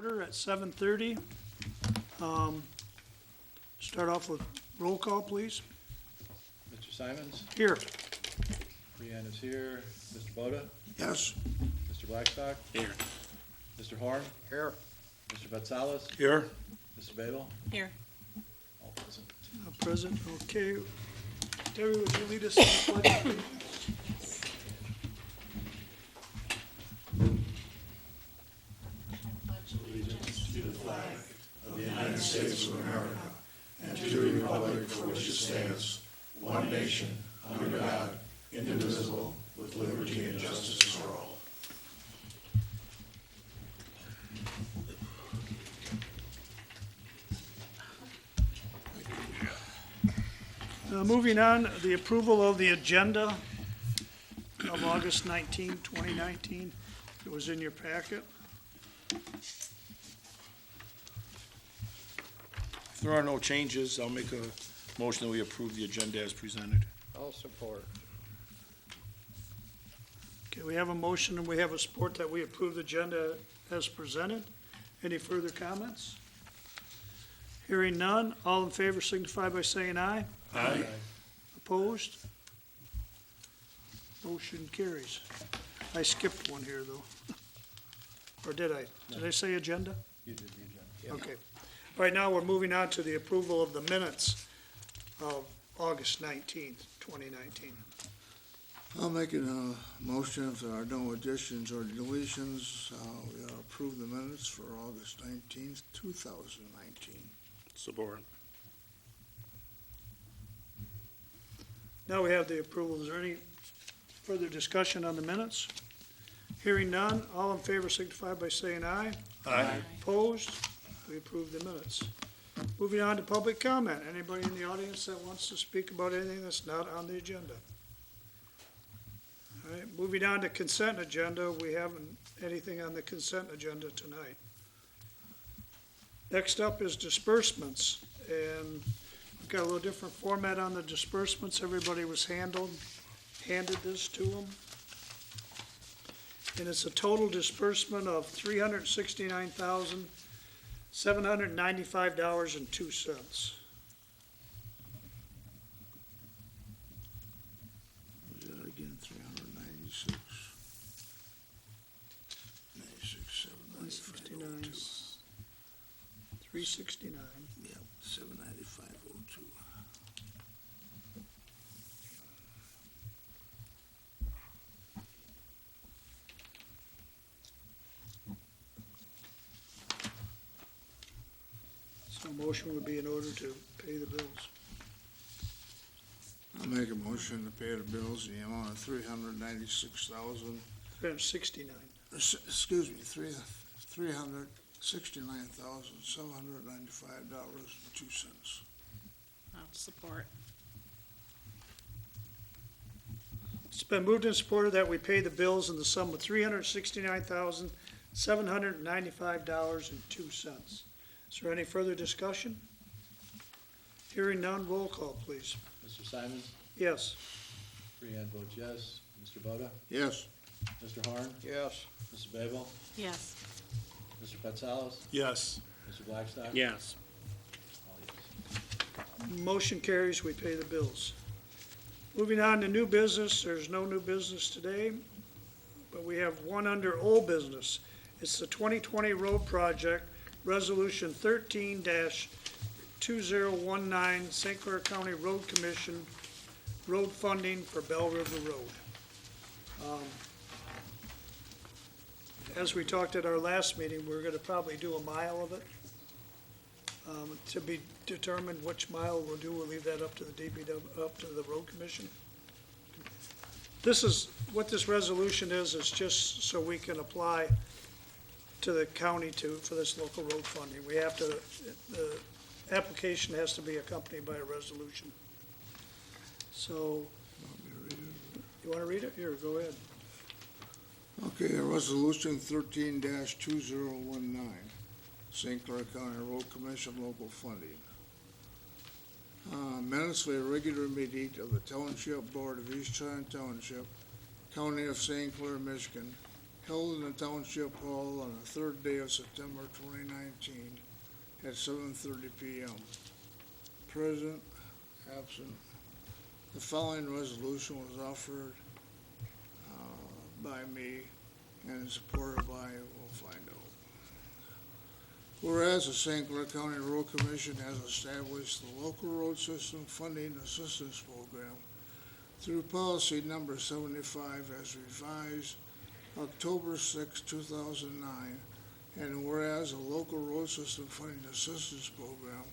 Order at 7:30. Start off with roll call, please. Mr. Simons? Here. Brianne is here. Mr. Boda? Yes. Mr. Blackstock? Here. Mr. Horn? Here. Mr. Vatsalus? Here. Mr. Babel? Here. All present. Present, okay. Terry, would you lead us in the pledge, please? Moving on, the approval of the agenda of August 19, 2019. It was in your packet. If there are no changes, I'll make a motion that we approve the agenda as presented. I'll support. Okay, we have a motion and we have a support that we approve the agenda as presented. Any further comments? Hearing none, all in favor signify by saying aye. Aye. Opposed? Motion carries. I skipped one here, though. Or did I? Did I say agenda? You did the agenda. Okay. All right, now we're moving on to the approval of the minutes of August 19th, 2019. I'll make a motion if there are no additions or deletions, we'll approve the minutes for August 19th, 2019. Support. Now we have the approval. Is there any further discussion on the minutes? Hearing none, all in favor signify by saying aye. Aye. Opposed? We approve the minutes. Moving on to public comment. Anybody in the audience that wants to speak about anything that's not on the agenda? All right, moving on to consent agenda. We haven't anything on the consent agenda tonight. Next up is disbursements, and we've got a little different format on the disbursements. Everybody was handed this to them. And it's a total disbursement of $369,795.02. Was that again, 396? 96, 795, 369. Yep, 795.02. So a motion would be in order to pay the bills. I'll make a motion to pay the bills in the amount of 396,000, 369. excuse me, $369,795.02. I'll support. It's been moved and supported that we pay the bills in the sum of $369,795.02. Is there any further discussion? Hearing none, roll call, please. Mr. Simons? Yes. Brianne votes yes. Mr. Boda? Yes. Mr. Horn? Yes. Mrs. Babel? Yes. Mr. Vatsalus? Yes. Mr. Blackstock? Yes. All yes. Motion carries, we pay the bills. Moving on to new business, there's no new business today, but we have one under old business. It's the 2020 road project, Resolution 13-2019, St. Clair County Road Commission, road funding for Bell River Road. As we talked at our last meeting, we're gonna probably do a mile of it. To be determined which mile we'll do, we'll leave that up to the DPW, up to the road commission. This is, what this resolution is just so we can apply to the county for this local road funding. We have to, the application has to be accompanied by a resolution. So, you wanna read it? Here, go ahead. Okay, Resolution 13-2019, St. Clair County Road Commission local funding. Minutes for a regular meeting of the Township Board of East China Township, County of St. Clair, Michigan, held in the Township Hall on the third day of September 2019 at 7:30 p.m. Present, absent. The following resolution was offered by me and supported by, we'll find out. Whereas the St. Clair County Road Commission has established the Local Road System Funding Assistance Program through policy number 75 as revised October 6, 2009, and whereas the Local Road System Funding Assistance Program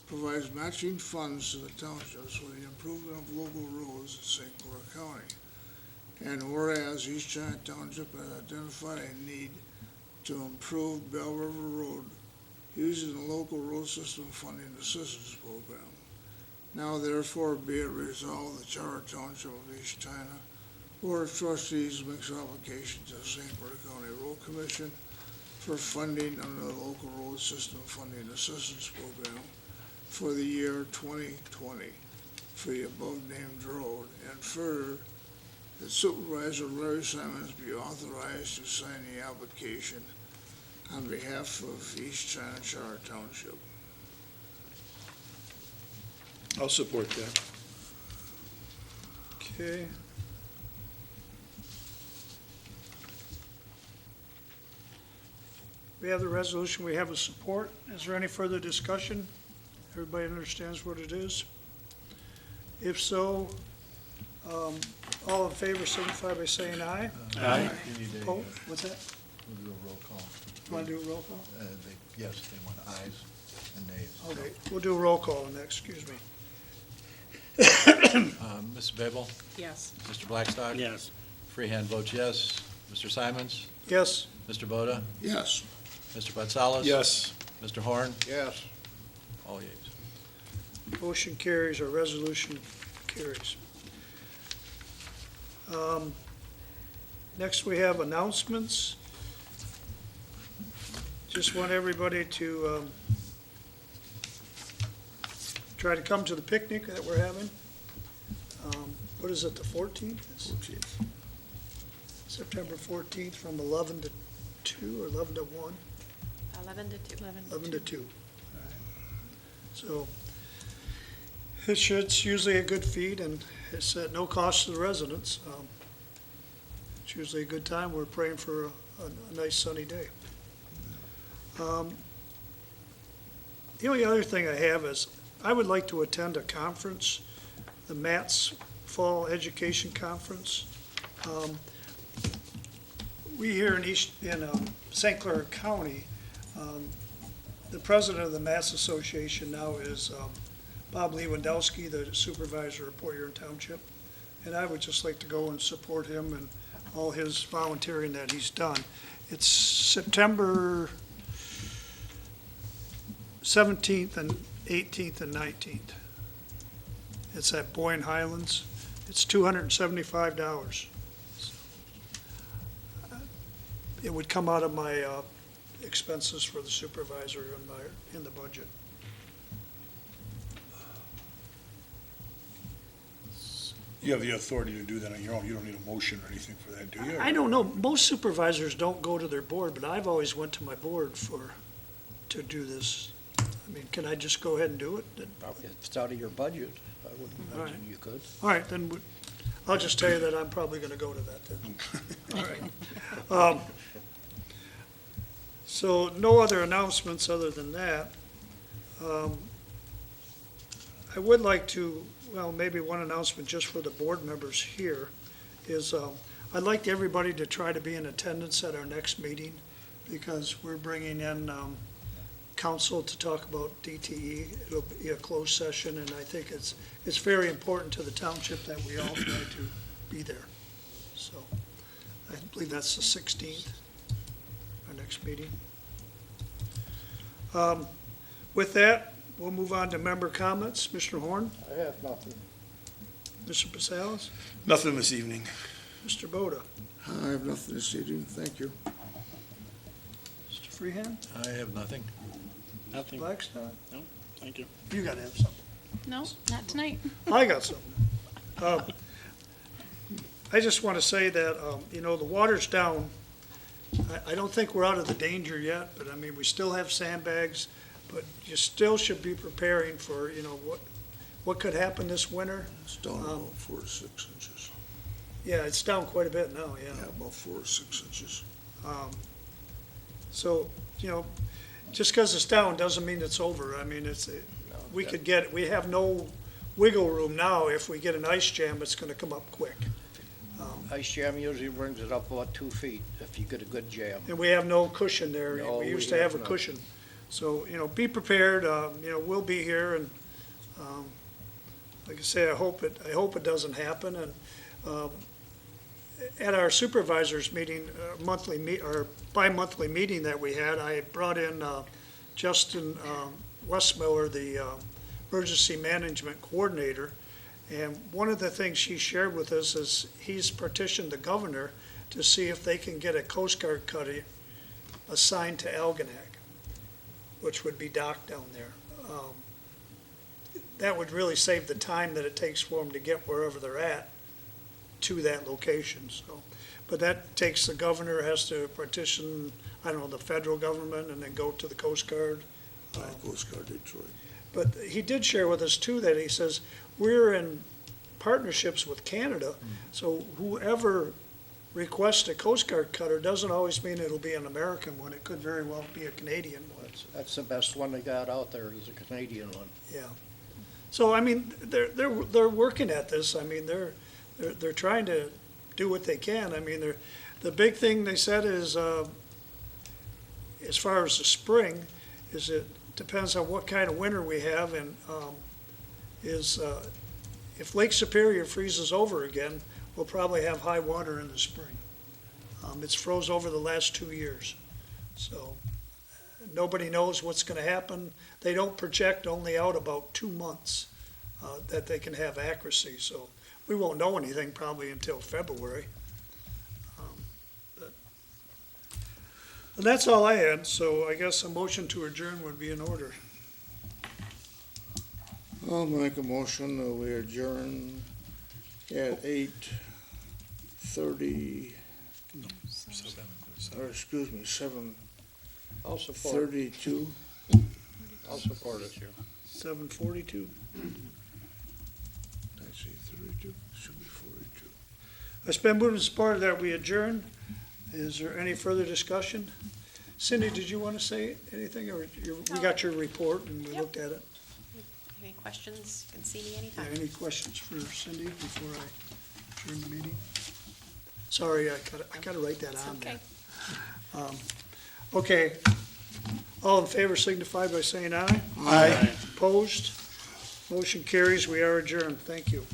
provides matching funds to the townships for the improvement of local roads in St. Clair County. And whereas East China Township has identified a need to improve Bell River Road using the Local Road System Funding Assistance Program. Now therefore be it resolved, the Charter Township of East China Board of Trustees makes application to the St. Clair County Road Commission for funding under the Local Road System Funding Assistance Program for the year 2020 for the above-named road, and further, that Supervisor Larry Simons be authorized to sign the application on behalf of East China Charter Township. I'll support that. Okay. We have the resolution, we have a support. Is there any further discussion? Everybody understands what it is? If so, all in favor signify by saying aye. Aye. You need a, Oh, what's that? we'll do a roll call. You want to do a roll call? Yes, they want ayes and nays. Okay, we'll do a roll call on that, excuse me. Ms. Babel, Yes. Mr. Blackstock? Yes. Freehand votes yes. Mr. Simons? Yes, Mr. Boda? Yes. Mr. Gonzalez? Yes. Mr. Horn? Yes. All yeas. motion carries, or resolution carries. Next, we have announcements. Just want everybody to try to come to the picnic that we're having. What is it, the 14th? It's September 14th from 11 to 2 or 11 to 1? 11 to 2. 11 to 2. All right. So it's usually a good feed, and it's at no cost to the residents. It's usually a good time. We're praying for a nice sunny day. The only other thing I have is I would like to attend a conference, the MATS Fall Education Conference. We here in St. Clair County, the president of the MATS Association now is Bob Lewandowski, the supervisor of Port Huron Township. And I would just like to go and support him and all his volunteering that he's done. It's September 17th and 18th and 19th. It's at Boyne Highlands. It's $275. It would come out of my expenses for the supervisor in the budget. You have the authority to do that on your own. You don't need a motion or anything for that, do you? I don't know, most supervisors don't go to their board, but I've always went to my board to do this. I mean, can I just go ahead and do it? If it's out of your budget, I wouldn't All right. imagine you could. All right, then I'll just tell you that I'm probably gonna go to that then. All right. So no other announcements other than that. I would like to, well, maybe one announcement just for the board members here is, I'd like everybody to try to be in attendance at our next meeting because we're bringing in, council to talk about DTE. It'll be a closed session, and I think it's very important to the township that we all try to be there. So, I believe that's the 16th, our next meeting. With that, we'll move on to member comments. Mr. Horn, I have nothing. Mr. Pasales, Nothing this evening. Mr. Boda, I have nothing this evening, thank you. Mr. Freehand, I have nothing. Nothing. Blackstock. No, thank you. You gotta have something. No, not tonight. I got something. I just want to say that, the water's down I don't think we're out of the danger yet, but I mean, we still have sandbags, but you still should be preparing for, what could happen this winter. It's down about 4 to 6 inches. Yeah, it's down quite a bit now, Yeah, about 4 to 6 inches. So, just because it's down doesn't mean it's over. I mean, we have no wiggle room now. If we get an ice jam, it's gonna come up quick. Ice jam usually brings it up about 2 feet if you get a good jam. And we have no cushion there. No, We we used to have a have none. cushion. So, be prepared, we'll be here and, like I say, I hope it doesn't happen. And, at our supervisors meeting, or bi-monthly meeting that we had, I brought in, Justin, Westmiller, the, emergency management coordinator. And one of the things he shared with us is he's petitioned the governor to see if they can get a Coast Guard cutter assigned to Algonac, which would be docked down there. That would really save the time that it takes for them to get wherever they're at to that location, so. But that takes, the governor has to petition, I don't know, the federal government and then go to the Coast Guard. Coast Guard Detroit. But he did share with us too that he says, we're in partnerships with Canada, so whoever requests a Coast Guard cutter doesn't always mean it'll be an American one. It could very well be a Canadian one. That's the best one they got out there, is a Canadian one. Yeah. So, I mean, they're working at this. I mean, they're trying to do what they can. I mean, the big thing they said is, as far as the spring, is it depends on what kind of winter we have, and if Lake Superior freezes over again, we'll probably have high water in the spring. It's froze over the last 2 years, so nobody knows what's going to happen. They don't project only out about 2 months that they can have accuracy, so we won't know anything probably until February. And that's all I had, so I guess a motion to adjourn would be in order. I'll make a motion that we adjourn at 8:30, or excuse me, 7:32. I'll support it. I'll support it. 7:42. I say 32, should be 42. It's been moved and supported that we adjourn. Is there any further discussion? Cindy, did you want to say anything, or we got your report and we Yep. looked at it? Any questions, you can see me Yeah, anytime. any questions for Cindy before I adjourn the meeting? Sorry, I gotta write that It's on there. okay. Okay. All in favor signify by saying aye. Aye. Opposed? Motion carries. We are adjourned. Thank you.